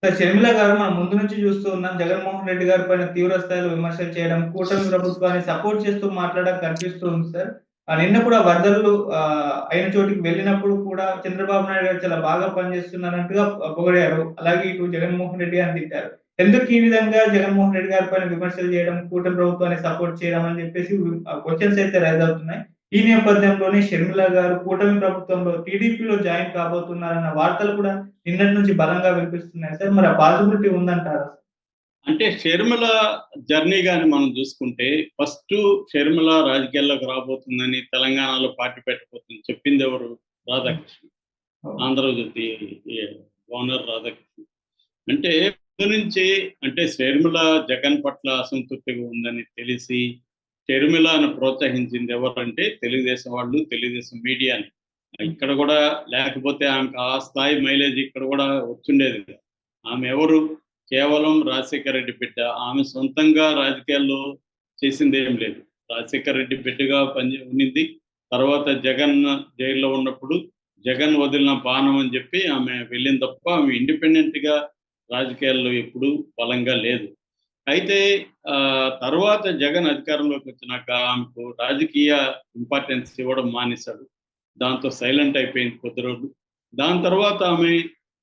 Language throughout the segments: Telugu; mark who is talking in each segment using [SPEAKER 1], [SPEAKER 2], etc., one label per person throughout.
[SPEAKER 1] సార్ షర్మిల గారు మనం ముందు నుంచి చూస్తూ ఉన్నాం. జగన్మోహన్ రెడ్డి గారి పైన తీవ్ర స్థాయిలో విమర్శలు చేయడం, కూటమి ప్రభుత్వాన్ని సపోర్ట్ చేస్తూ మాట్లాడడం కనిపిస్తూ ఉంది సార్. నిన్న కూడా వరదలు అయిన చోటికి వెళ్ళినప్పుడు కూడా చంద్రబాబు నాయుడు గారు చాలా బాగా పనిచేస్తున్నారంటగా పొగిడారు. అలాగే ఇటు జగన్మోహన్ రెడ్డి గారిని తిట్టారు. ఎందుకు ఈ విధంగా జగన్మోహన్ రెడ్డి గారి పైన విమర్శలు చేయడం, కూటమి ప్రభుత్వాన్ని సపోర్ట్ చేయడం అని చెప్పేసి క్వెషన్స్ అయితే రైజ్ అవుతున్నాయి. ఈ నేపథ్యంలోనే షర్మిల గారు కూటమి ప్రభుత్వంలో టీడీపీలో జాయిన్ కాబోతున్నారన్న వార్తలు కూడా నిన్నటి నుంచి బలంగా వినిపిస్తున్నాయి సార్. మరి ఆ పాసిబిలిటీ ఉందంటారా?
[SPEAKER 2] అంటే షర్మిల జర్నీ గాని మనం చూసుకుంటే ఫస్ట్ షర్మిల రాజకీయాల్లోకి రాబోతుందని తెలంగాణలో పార్టీ పెట్టబోతుంది చెప్పింది ఎవరు? రాధాకృష్ణ. ఆంధ్రజ్యోతి ఓనర్ రాధాకృష్ణ. అంటే ముందు నుంచి అంటే షర్మిల జగన్ పట్ల అసంతృప్తిగా ఉందని తెలిసి షర్మిలను ప్రోత్సహించింది ఎవరంటే తెలుగుదేశం వాళ్ళు, తెలుగుదేశం మీడియాని. ఇక్కడ కూడా లేకపోతే ఆమెకు ఆ స్థాయి మైలేజ్ ఇక్కడ కూడా వచ్చుండేది కదా. ఆమె ఎవరు? కేవలం రాజశేఖర రెడ్డి బిడ్డ. ఆమె సొంతంగా రాజకీయాల్లో చేసింది ఏం లేదు. రాజశేఖర రెడ్డి బిడ్డగా ఉన్నింది. తర్వాత జగన్ జైల్లో ఉన్నప్పుడు జగన్ వదిలిన బాణం అని చెప్పి ఆమె వెళ్ళింది తప్ప ఆమె ఇండిపెండెంట్‌గా రాజకీయాల్లో ఎప్పుడూ బలంగా లేదు. అయితే తర్వాత జగన్ అధికారంలోకి వచ్చినాక ఆమెకు రాజకీయ ఇంపార్టెన్స్ ఇవ్వడం మానేశాడు. దాంతో సైలెంట్ అయిపోయింది కొద్ది రోజులు. దాని తర్వాత ఆమె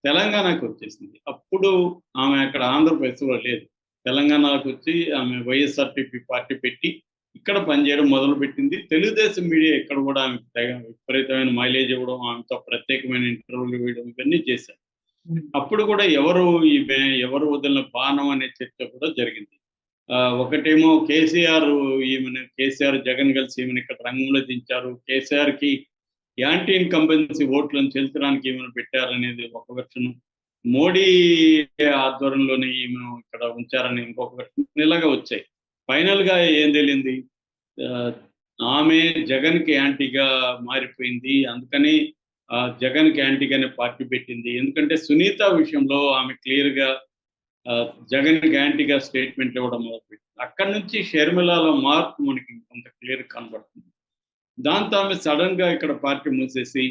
[SPEAKER 2] తెలంగాణకు వచ్చేసింది. అప్పుడు ఆమె అక్కడ ఆంధ్రప్రదేశ్‌లో లేదు. తెలంగాణకు వచ్చి ఆమె వైఎస్ఆర్‌టీపీ పార్టీ పెట్టి ఇక్కడ పనిచేయడం మొదలుపెట్టింది. తెలుగుదేశం మీడియా ఇక్కడ కూడా ఆమెకు విపరీతమైన మైలేజ్ ఇవ్వడం, ఆమెతో ప్రత్యేకమైన ఇంటర్వ్యూలు ఇవ్వడం ఇవన్నీ చేశారు. అప్పుడు కూడా ఎవరు వదిలిన బాణం అనే చర్చ కూడా జరిగింది. ఒకటేమో కేసీఆర్ జగన్ కలిసి ఈమెను ఇక్కడ రంగంలో దించారు. కేసీఆర్‌కి యాంటీ ఇన్కంబెన్సీ ఓట్లను చెల్చడానికి ఈమెను పెట్టారనేది ఒక వెర్షన్. మోడీ ఆధ్వర్యంలోనే ఈమెను ఇక్కడ ఉంచారని ఇంకొక వెర్షన్. ఇలాగా వచ్చాయి. ఫైనల్‌గా ఏం తేలింది? ఆమె జగన్‌కి యాంటీగా మారిపోయింది. అందుకని జగన్‌కి యాంటీగానే పార్టీ పెట్టింది. ఎందుకంటే సునీత విషయంలో ఆమె క్లియర్‌గా జగన్‌కి యాంటీగా స్టేట్మెంట్లు ఇవ్వడం మొదలుపెట్టింది. అక్కడి నుంచి షర్మిలలో మార్పు మనకి కొంత క్లియర్‌గా కనబడుతుంది. దాంతో ఆమె సడన్‌గా ఇక్కడ పార్టీ మూసేసి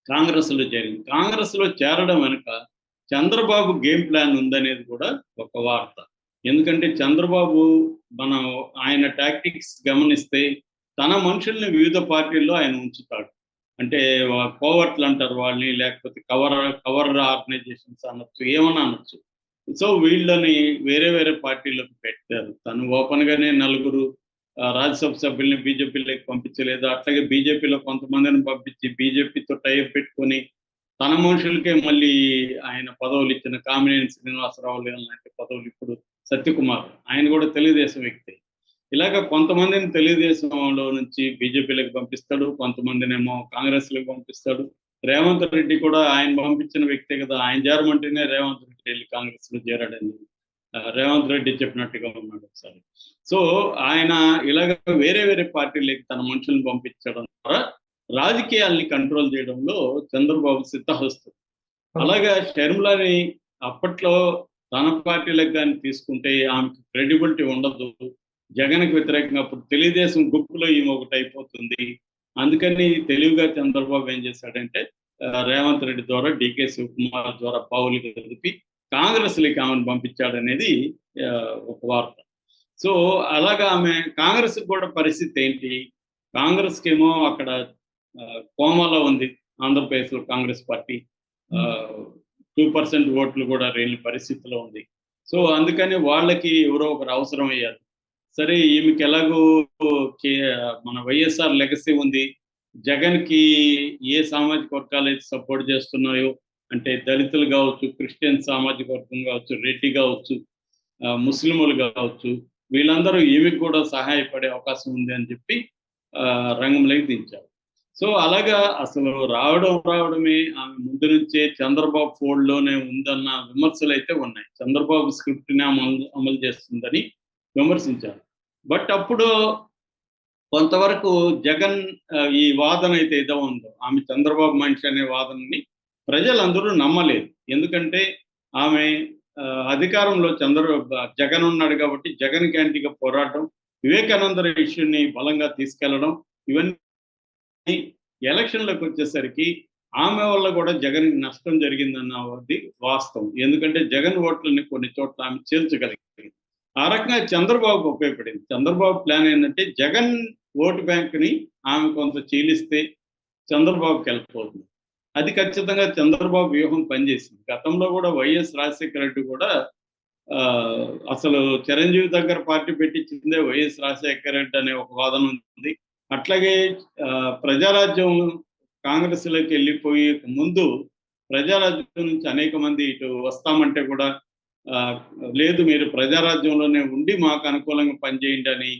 [SPEAKER 2] కాంగ్రెస్‌లో చేరింది. కాంగ్రెస్‌లో చేరడం వెనుక చంద్రబాబు గేమ్ ప్లాన్ ఉందనేది కూడా ఒక వార్త. ఎందుకంటే చంద్రబాబు ఆయన టాక్టిక్స్ గమనిస్తే తన మనుషుల్ని వివిధ పార్టీల్లో ఆయన ఉంచుతాడు. అంటే కోవర్ట్లు అంటారు వాళ్ళని, లేకపోతే కవర్ ఆర్గనైజేషన్స్ అనొచ్చు, ఏమన్నా అనొచ్చు. సో వీళ్ళని వేరే వేరే పార్టీలకు పెట్టారు. తను ఓపెన్‌గానే నలుగురు రాజ్యసభ సభ్యుల్ని బీజేపీలోకి పంపించలేదు. అట్లాగే బీజేపీలో కొంతమందిని పంపించి బీజేపీతో టైఅప్ పెట్టుకొని తన మనుషులకే మళ్ళీ ఆయన పదవులు ఇచ్చిన కామినేని శ్రీనివాసరావు లాంటి పదవులు ఇప్పుడు సత్యకుమార్ ఆయన కూడా తెలుగుదేశం వ్యక్తి. ఇలాగ కొంతమందిని తెలుగుదేశంలో నుంచి బీజేపీలోకి పంపిస్తాడు, కొంతమందినేమో కాంగ్రెస్‌లోకి పంపిస్తాడు. రేవంత్ రెడ్డి కూడా ఆయన పంపించిన వ్యక్తే కదా. ఆయన చేరమంటేనే రేవంత్ రెడ్డి వెళ్ళి కాంగ్రెస్‌లో చేరాడని రేవంత్ రెడ్డి చెప్పినట్టుగా ఉన్నాడు ఒకసారి. సో ఆయన ఇలాగ వేరే వేరే పార్టీలకి తన మనుషులను పంపించడం ద్వారా రాజకీయాల్ని కంట్రోల్ చేయడంలో చంద్రబాబు సిద్ధహస్తుడు. అలాగా షర్మిలని అప్పట్లో తన పార్టీలకు కానీ తీసుకుంటే ఆమెకు క్రెడిబిలిటీ ఉండదు. జగన్‌కి వ్యతిరేకంగా అప్పుడు తెలుగుదేశం గుంపులో ఈమె ఒకటి అయిపోతుంది. అందుకని తెలివిగా చంద్రబాబు ఏం చేశాడంటే రేవంత్ రెడ్డి ద్వారా, డీకే శివకుమార్ ద్వారా పావులు కలిపి కాంగ్రెస్‌లోకి ఆమెను పంపించాడనేది ఒక వార్త. సో అలాగా ఆమె కాంగ్రెస్ కూడా పరిస్థితి ఏంటి? కాంగ్రెస్‌కేమో అక్కడ కోమాలో ఉంది. ఆంధ్రప్రదేశ్‌లో కాంగ్రెస్ పార్టీ 2% ఓట్లు కూడా లేని పరిస్థితిలో ఉంది. సో అందుకని వాళ్ళకి ఎవరో ఒకరు అవసరం అయ్యారు. సరే ఈమెకి ఎలాగో మన వైఎస్ఆర్ లెగసీ ఉంది. జగన్‌కి ఏ సామాజిక వర్గాలు అయితే సపోర్ట్ చేస్తున్నాయో అంటే దళితులు కావచ్చు, క్రిస్టియన్ సామాజిక వర్గం కావచ్చు, రెడ్డి కావచ్చు, ముస్లింలు కావచ్చు, వీళ్ళందరూ ఈమెకు కూడా సహాయపడే అవకాశం ఉంది అని చెప్పి రంగంలోకి దించారు. సో అలాగా అసలు రావడమే ఆమె ముందు నుంచే చంద్రబాబు ఫోల్డ్‌లోనే ఉందన్న విమర్శలు అయితే ఉన్నాయి. చంద్రబాబు స్క్రిప్ట్‌ని అమలు చేస్తుందని విమర్శించారు. బట్ అప్పుడు కొంతవరకు జగన్ ఈ వాదన అయితే ఏదో ఉందో ఆమె చంద్రబాబు మనిషి అనే వాదనని ప్రజలందరూ నమ్మలేదు. ఎందుకంటే ఆమె అధికారంలో జగన్ ఉన్నాడు కాబట్టి జగన్‌కి యాంటీగా పోరాటం, వివేకానంద ఇష్యూని బలంగా తీసుకెళ్లడం, ఇవన్నీ ఎలక్షన్‌లోకి వచ్చేసరికి ఆమె వల్ల కూడా జగన్ నష్టం జరిగిందన్నది వాస్తవం. ఎందుకంటే జగన్ ఓట్లని కొన్ని చోట్ల ఆమె చేర్చగలిగింది. ఆ రకంగా చంద్రబాబుకు ఉపయోగపడింది. చంద్రబాబు ప్లాన్ ఏంటంటే జగన్ ఓటు బ్యాంక్‌ని ఆమె కొంత చీలిస్తే చంద్రబాబుకి హెల్ప్ అవుతుంది. అది ఖచ్చితంగా చంద్రబాబు వ్యూహం పనిచేసింది. గతంలో కూడా వైఎస్ రాజశేఖర రెడ్డి కూడా అసలు చిరంజీవి దగ్గర పార్టీ పెట్టించిందే వైఎస్ రాజశేఖర రెడ్డి అనే ఒక వాదన ఉంది. అట్లాగే ప్రజారాజ్యం కాంగ్రెస్‌లోకి వెళ్ళిపోయే ముందు ప్రజారాజ్యం నుంచి అనేక మంది ఇటు వస్తామంటే కూడా ఆహ్, లేదు మీరు ప్రజారాజ్యంలోనే ఉండి మాకు అనుకూలంగా పనిచేయండి అని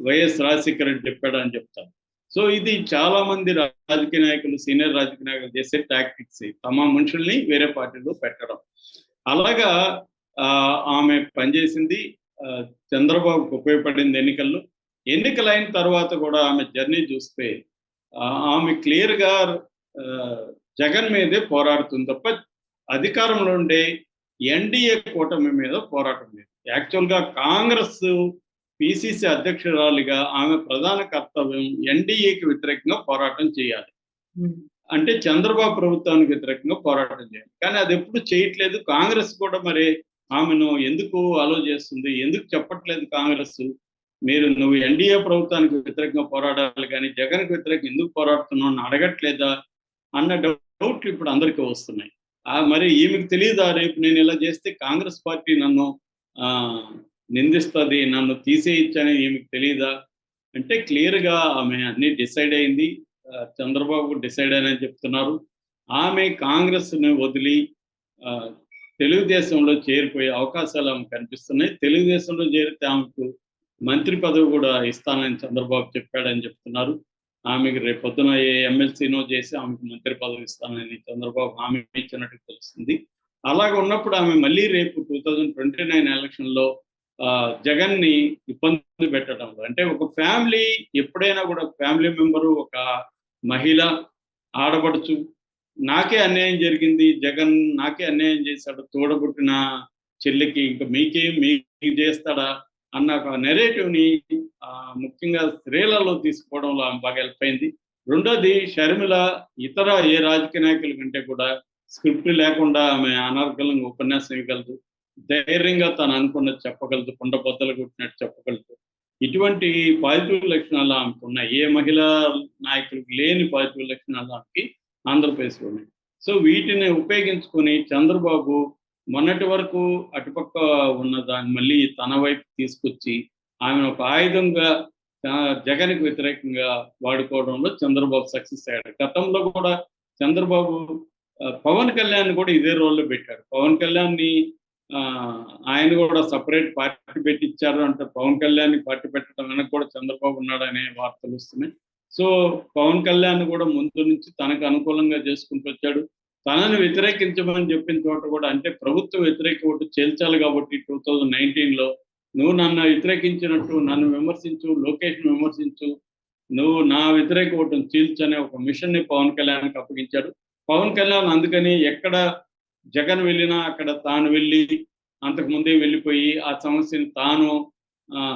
[SPEAKER 2] వైఎస్ రాజశేఖర రెడ్డి చెప్పాడని చెప్తారు. సో ఇది చాలా మంది రాజకీయ నాయకులు, సీనియర్ రాజకీయ నాయకులు చేసే టాక్టిక్స్. తమ మనుషుల్ని వేరే పార్టీలో పెట్టడం. అలాగా ఆమె పనిచేసింది. చంద్రబాబుకు ఉపయోగపడింది ఎన్నికల్లో. ఎన్నికలైన తర్వాత కూడా ఆమె జర్నీ చూస్తే ఆమె క్లియర్‌గా జగన్ మీదే పోరాడుతుంది తప్ప అధికారంలో ఉండే ఎన్‌డీఏ కూటమి మీద పోరాటం లేదు. యాక్చువల్‌గా కాంగ్రెస్ పీసీసీ అధ్యక్షురాలిగా ఆమె ప్రధాన కర్తవ్యం ఎన్‌డీఏకి వ్యతిరేకంగా పోరాటం చేయాలి. అంటే చంద్రబాబు ప్రభుత్వానికి వ్యతిరేకంగా పోరాటం చేయాలి. కానీ అది ఎప్పుడు చేయట్లేదు. కాంగ్రెస్ కూడా మరి ఆమెను ఎందుకు అలో చేస్తుంది? ఎందుకు చెప్పట్లేదు కాంగ్రెస్? నువ్వు ఎన్‌డీఏ ప్రభుత్వానికి వ్యతిరేకంగా పోరాడాలి కానీ జగన్‌కి వ్యతిరేకంగా ఎందుకు పోరాడుతున్నావు అని అడగట్లేదా? అన్న డౌట్లు ఇప్పుడు అందరికీ వస్తున్నాయి. మరి ఈమెకు తెలీదా రేపు నేను ఇలా చేస్తే కాంగ్రెస్ పార్టీ నన్ను నిందిస్తది, నన్ను తీసేయొచ్చని ఈమెకు తెలీదా? అంటే క్లియర్‌గా ఆమె అన్నీ డిసైడ్ అయింది. చంద్రబాబు డిసైడ్ అయ్యానని చెప్తున్నారు. ఆమె కాంగ్రెస్‌ని వదిలి తెలుగుదేశంలో చేరిపోయే అవకాశాలు ఆమెకు కనిపిస్తున్నాయి. తెలుగుదేశంలో చేరితే ఆమెకు మంత్రి పదవి కూడా ఇస్తానని చంద్రబాబు చెప్పాడని చెప్తున్నారు. ఆమెకు రేపొద్దున ఏ ఎమ్మెల్సీనో చేసి ఆమెకు మంత్రి పదవి ఇస్తానని చంద్రబాబు హామీ ఇచ్చినట్టు తెలుస్తుంది. అలాగ ఉన్నప్పుడు ఆమె మళ్ళీ రేపు 2029 ఎలక్షన్‌లో జగన్‌ని ఇబ్బంది పెట్టడంలో అంటే ఒక ఫ్యామిలీ ఎప్పుడైనా కూడా ఫ్యామిలీ మెంబరు, ఒక మహిళ, ఆడపడుచు నాకే అన్యాయం జరిగింది, జగన్ నాకే అన్యాయం చేశాడు, తోడబుట్టిన చెల్లికి ఇంక మీకు చేస్తాడా అన్న ఒక నెరేటివ్‌ని ముఖ్యంగా స్త్రీలలో తీసుకోవడంలో ఆమె బాగా హెల్ప్ అయింది. రెండోది షర్మిల ఇతర ఏ రాజకీయ నాయకుల కంటే కూడా స్క్రిప్ట్ లేకుండా ఆమె అనర్గళంగా ఉపన్యాసం ఇవ్వగలదు. ధైర్యంగా తను అనుకున్నది చెప్పగలదు. కుండ బద్దలు కొట్టినట్టు చెప్పగలదు. ఇటువంటి పాజిటివ్ లక్షణాలు ఆమెకున్నాయి. ఏ మహిళా నాయకుడికి లేని పాజిటివ్ లక్షణాలు ఆమెకి ఆంధ్రప్రదేశ్‌లో ఉన్నాయి. సో వీటిని ఉపయోగించుకొని చంద్రబాబు మొన్నటి వరకు అటుపక్క ఉన్న దాన్ని మళ్ళీ తన వైపు తీసుకొచ్చి ఆమెను ఒక ఆయుధంగా జగన్‌కి వ్యతిరేకంగా వాడుకోవడంలో చంద్రబాబు సక్సెస్ అయ్యాడు. గతంలో కూడా చంద్రబాబు పవన్ కళ్యాణ్ కూడా ఇదే రోల్‌లో పెట్టాడు. పవన్ కళ్యాణ్‌ని ఆయన కూడా సెపరేట్ పార్టీ పెట్టించారు అంటే పవన్ కళ్యాణ్‌ని పార్టీ పెట్టడం వెనక కూడా చంద్రబాబు ఉన్నాడనే వార్తలు వస్తున్నాయి. సో పవన్ కళ్యాణ్ కూడా ముందు నుంచి తనకు అనుకూలంగా చేసుకుంటూ వచ్చాడు. తనను వ్యతిరేకించమని చెప్పిన చోట కూడా అంటే ప్రభుత్వ వ్యతిరేక ఓటు చేల్చాలి కాబట్టి 2019లో నువ్వు నన్ను వ్యతిరేకించినట్టు నన్ను విమర్శించు, లోకేష్‌ని విమర్శించు, నువ్వు నా వ్యతిరేక ఓటును చీల్చు అనే ఒక మిషన్‌ని పవన్ కళ్యాణ్‌కి అప్పగించాడు. పవన్ కళ్యాణ్ అందుకని ఎక్కడ జగన్ వెళ్ళినా అక్కడ తాను వెళ్ళి అంతకుముందే వెళ్ళిపోయి ఆ సమస్యను తాను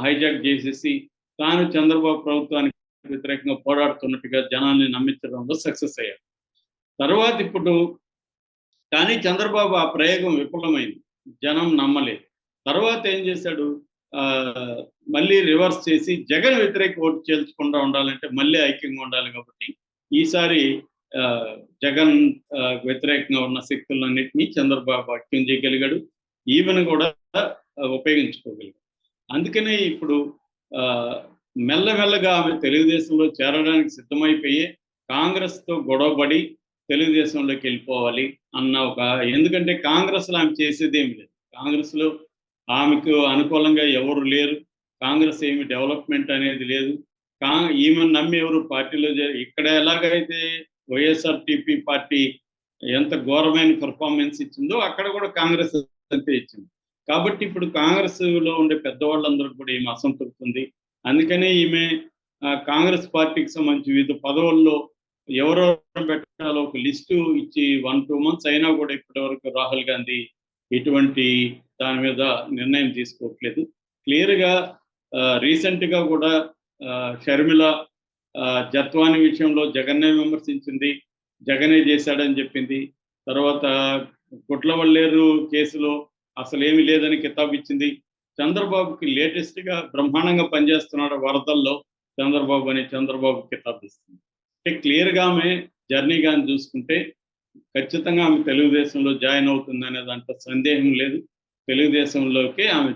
[SPEAKER 2] హైజాక్ చేసేసి తాను చంద్రబాబు ప్రభుత్వానికి వ్యతిరేకంగా పోరాడుతున్నట్టుగా జనాల్ని నమ్మించడంలో సక్సెస్ అయ్యాడు. తర్వాత ఇప్పుడు కానీ చంద్రబాబు ఆ ప్రయోగం విఫలమైంది. జనం నమ్మలేదు. తర్వాత ఏం చేశాడు? మళ్ళీ రివర్స్ చేసి జగన్ వ్యతిరేక ఓటు చేల్చకుండా ఉండాలంటే మళ్ళీ ఐక్యంగా ఉండాలి కాబట్టి ఈసారి జగన్ వ్యతిరేకంగా ఉన్న శక్తులన్నింటినీ చంద్రబాబు ఐక్యం చేయగలిగాడు. ఈమెను కూడా ఉపయోగించుకోగలిగాడు. అందుకనే ఇప్పుడు మెల్లమెల్లగా ఆమె తెలుగుదేశంలో చేరడానికి సిద్ధమైపోయి కాంగ్రెస్‌తో గొడవపడి తెలుగుదేశంలోకి వెళ్ళిపోవాలి అన్న ఎందుకంటే కాంగ్రెస్‌లో ఆమె చేసేదేమి లేదు. కాంగ్రెస్‌లో ఆమెకు అనుకూలంగా ఎవరు లేరు. కాంగ్రెస్ ఏమి డెవలప్‌మెంట్ అనేది లేదు. ఈమెను నమ్మి ఎవరు పార్టీలో ఇక్కడ ఎలాగైతే వైఎస్ఆర్‌టీపీ పార్టీ ఎంత ఘోరమైన పెర్ఫార్మెన్స్ ఇచ్చిందో అక్కడ కూడా కాంగ్రెస్ అంతే ఇచ్చింది. కాబట్టి ఇప్పుడు కాంగ్రెస్‌లో ఉండే పెద్దవాళ్ళందరూ కూడా ఈమె అసంతృప్తి ఉంది. అందుకనే ఈమె కాంగ్రెస్ పార్టీకి సంబంధించి వివిధ పదవుల్లో ఎవరెవరు పెట్టాలో ఒక లిస్టు ఇచ్చి 1-2 మంత్స్ అయినా కూడా ఇప్పటివరకు రాహుల్ గాంధీ ఎటువంటి దాని మీద నిర్ణయం తీసుకోవట్లేదు. క్లియర్‌గా రీసెంట్‌గా కూడా షర్మిల జత్వాని విషయంలో జగన్నే విమర్శించింది. జగనే చేశాడని చెప్పింది. తర్వాత కుట్లవల్లేరు కేసులో అసలేమీ లేదని కితాబు ఇచ్చింది. చంద్రబాబుకి లేటెస్ట్‌గా బ్రహ్మాండంగా పనిచేస్తున్నాడు వరదల్లో చంద్రబాబు అని చంద్రబాబు కితాబు ఇస్తుంది. అంటే క్లియర్‌గా ఆమె జర్నీ గాని చూసుకుంటే ఖచ్చితంగా ఆమె తెలుగుదేశంలో జాయిన్ అవుతుందనే దాంట్లో సందేహం లేదు. తెలుగుదేశంలోకే ఆమె